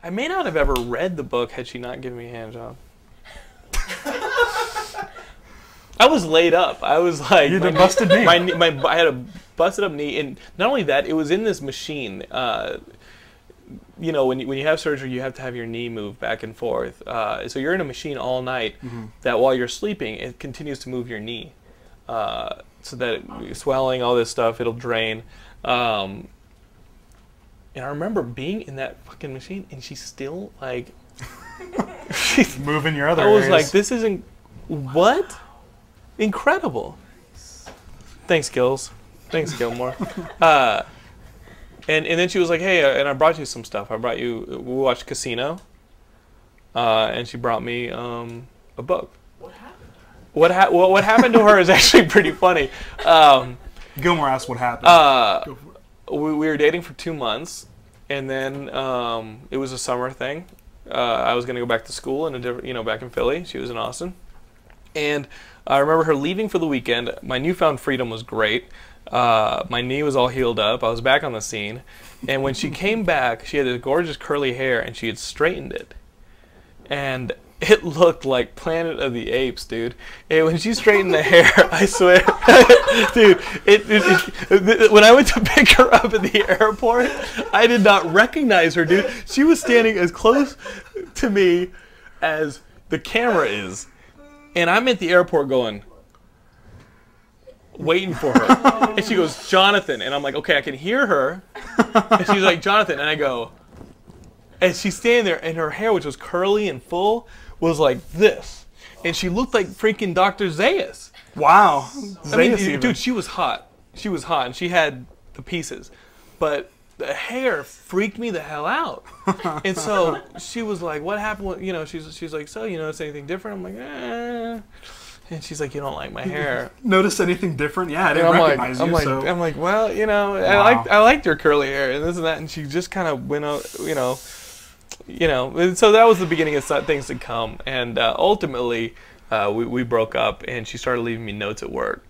I may not have ever read the book had she not given me a hand job. I was laid up. I was like, you had a busted knee. I had a busted up knee, and not only that, it was in this machine. You know, when you have surgery, you have to have your knee move back and forth. So you're in a machine all night. That while you're sleeping, it continues to move your knee, so that swelling, all this stuff, it'll drain. And I remember being in that fucking machine, and she's still like, she's moving your other. I was areas. like, this isn't what. Incredible. Thanks, Gills. Thanks, Gilmore. And then she was like, hey, and I brought you some stuff. We watched Casino. And she brought me a book. What happened? What happened to her is actually pretty funny. Gilmore asked what happened. We were dating for 2 months, and then it was a summer thing. I was going to go back to school in a different, back in Philly. She was in Austin. And I remember her leaving for the weekend. My newfound freedom was great. My knee was all healed up. I was back on the scene. And when she came back, she had this gorgeous curly hair, and she had straightened it. And it looked like Planet of the Apes, dude. And when she straightened the hair, I swear, dude, when I went to pick her up at the airport, I did not recognize her, dude. She was standing as close to me as the camera is. And I'm at the airport going, waiting for her. And she goes, Jonathan. And I'm like, okay, I can hear her. And she's like, Jonathan. And I go, and she's standing there, and her hair, which was curly and full, was like this. And she looked like freaking Dr. Zaius. Wow. I mean, dude, she was hot. She was hot, and she had the pieces. But the hair freaked me the hell out. And so she was like, what happened? She's like, so, you notice anything different? I'm like, eh. And she's like, you don't like my hair. Notice anything different? Yeah, I didn't recognize you. I'm like, well, Wow. I liked your curly hair and this and that. And she just kind of went out, And so that was the beginning of things to come. And ultimately, we broke up, and she started leaving me notes at work.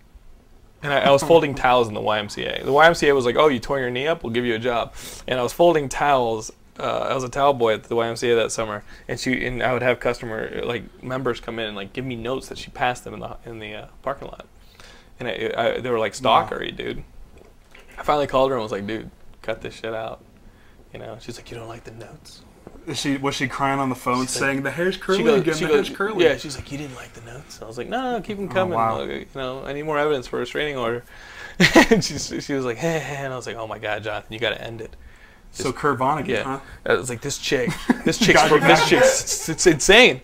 And I was folding towels in the YMCA. The YMCA was like, oh, you tore your knee up? We'll give you a job. And I was folding towels. I was a towel boy at the YMCA that summer. And I would have members come in and give me notes that she passed them in the parking lot. And they were like, stalkery, dude. I finally called her and was like, dude, cut this shit out. She's like, you don't like the notes? Was she crying on the phone saying, the hair's curly again, the hair's curly? Yeah, she's like, you didn't like the notes? I was like, no, keep them coming. Oh, wow. I need more evidence for a restraining order. And she was like, hey, and I was like, oh my God, Jonathan, you got to end it. So Kurt Vonnegut, huh? I was like, this chick's it's insane.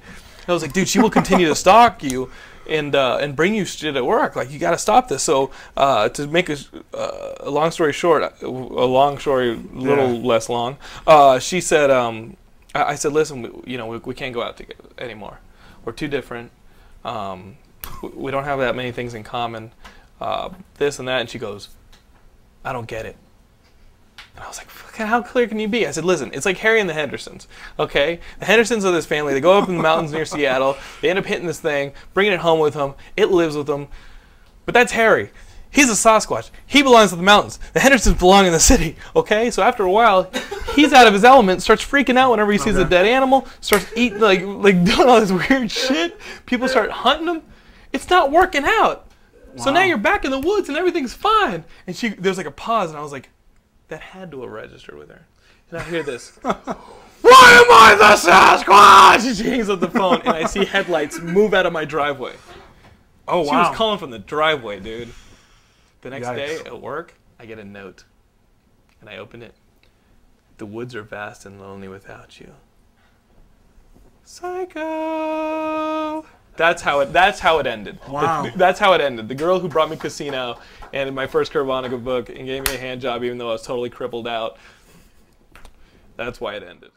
I was like, dude, she will continue to stalk you and bring you shit at work. Like, you got to stop this. So to make a long story short, a long story, less long, she said, I said, listen, we can't go out together anymore. We're too different. We don't have that many things in common. This and that. And she goes, I don't get it. And I was like, how clear can you be? I said, listen, it's like Harry and the Hendersons, okay? The Hendersons are this family. They go up in the mountains near Seattle. They end up hitting this thing, bringing it home with them. It lives with them. But that's Harry. He's a Sasquatch. He belongs to the mountains. The Hendersons belong in the city, okay? So after a while, he's out of his element, starts freaking out whenever he sees a dead animal, starts eating, like doing all this weird shit. People start hunting him. It's not working out. Wow. So now you're back in the woods and everything's fine. And there's like a pause, and I was like, that had to have registered with her. And I hear this, why am I the Sasquatch? And she hangs up the phone, and I see headlights move out of my driveway. Oh, wow. She was calling from the driveway, dude. The next day at work, I get a note, and I open it. The woods are vast and lonely without you. Psycho. That's how it ended. Wow. That's how it ended. The girl who brought me Casino and my first Kurt Vonnegut book and gave me a hand job even though I was totally crippled out. That's why it ended.